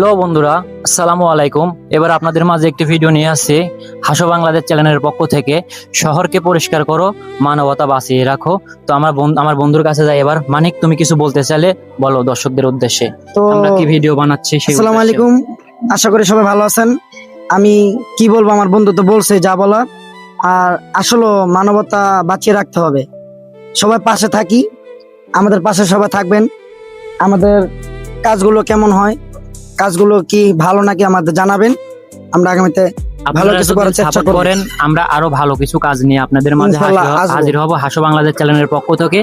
Hello বন্ধুরা, আসসালামু আলাইকুম। এবার আপনাদের মাঝে একটি ভিডিও নিয়ে আসছি হাসো বাংলাদেশ চ্যানেলের পক্ষ থেকে। শহরকে পরিষ্কার করো, মানবতা বাঁচিয়ে রাখো। তো আমার বন্ধুর কাছে যাই এবার। মানিক, তুমি কিছু বলতে চাইলে বলো দর্শকদের উদ্দেশ্যে। তো আমরা কি ভিডিও বানাচ্ছি সেই আসসালামু উদ্দেশ্যে। আলাইকুম, আশা করি সবাই ভালো আছেন। আমি কি বলবো, আমার বন্ধু তো বলছে যা বলার। আর আসলে মানবতা বাঁচিয়ে রাখতে হবে, সবাই পাশে থাকি, আমাদের পাশে সবাই থাকবেন। আমাদের কাজগুলো কেমন হয়, কাজগুলো কি ভালো নাকি আমাদের জানাবেন। আমরা আগামীতে ভালো আপনারা কিছু যদি করার চেষ্টা সাপোর্ট করব। করেন, আমরা আরো ভালো কিছু কাজ নিয়ে আপনাদের মাঝে ইনশাআল্লাহ আসবো। হাজির হব হাসো বাংলাদেশ চ্যানেলের পক্ষ থেকে।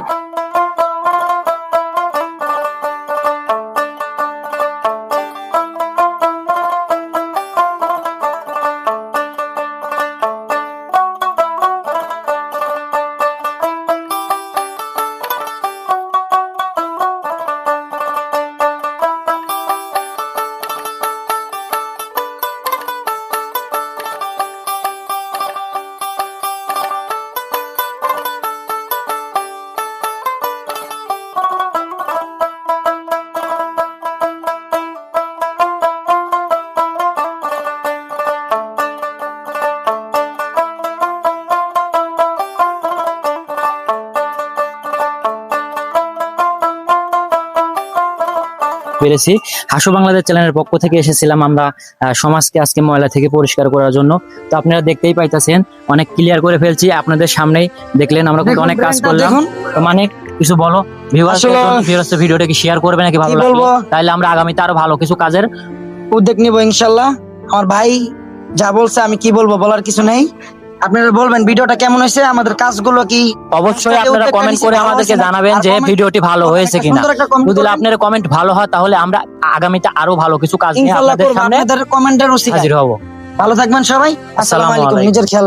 পেরেছি। হাসো বাংলাদেশ চ্যানেলের পক্ষ থেকে এসেছিলাম আমরা সমাজকে আজকে ময়লা থেকে পরিষ্কার করার জন্য। তো আপনারা দেখতেই পাইতেছেন, অনেক ক্লিয়ার করে ফেলছি আপনাদের সামনেই। দেখলেন আমরা কিন্তু দেখুন, অনেক কাজ দেখুন, করলাম। দেখুন। তো মানে কিছু বলো, ভিউয়ার্স ভিডিওটা কি শেয়ার করবে নাকি ভালো কি লাগলে? বলবো? তাহলে আমরা আগামীতে আরো ভালো কিছু কাজের উদ্যোগ নিব ইনশাল্লাহ। আমার ভাই যা বলছে, আমি কি বলবো, বলার কিছু নেই। আপনারা বলবেন ভিডিওটা কেমন হয়েছে, আমাদের কাজগুলো কি। অবশ্যই আপনারা কমেন্ট করে আমাদেরকে জানাবেন যে ভিডিওটি ভালো হয়েছে কিনা। যদি আপনার কমেন্ট ভালো হয় তাহলে আমরা আগামীতে আরো ভালো কিছু কাজ নিয়ে ইনশাল্লাহ আপনাদের করবো, সামনে আপনাদের কমেন্টের হাজির হব। ভালো থাকবেন সবাই। আসসালামু আলাইকুম, আলাইকুম। নিজের খেয়াল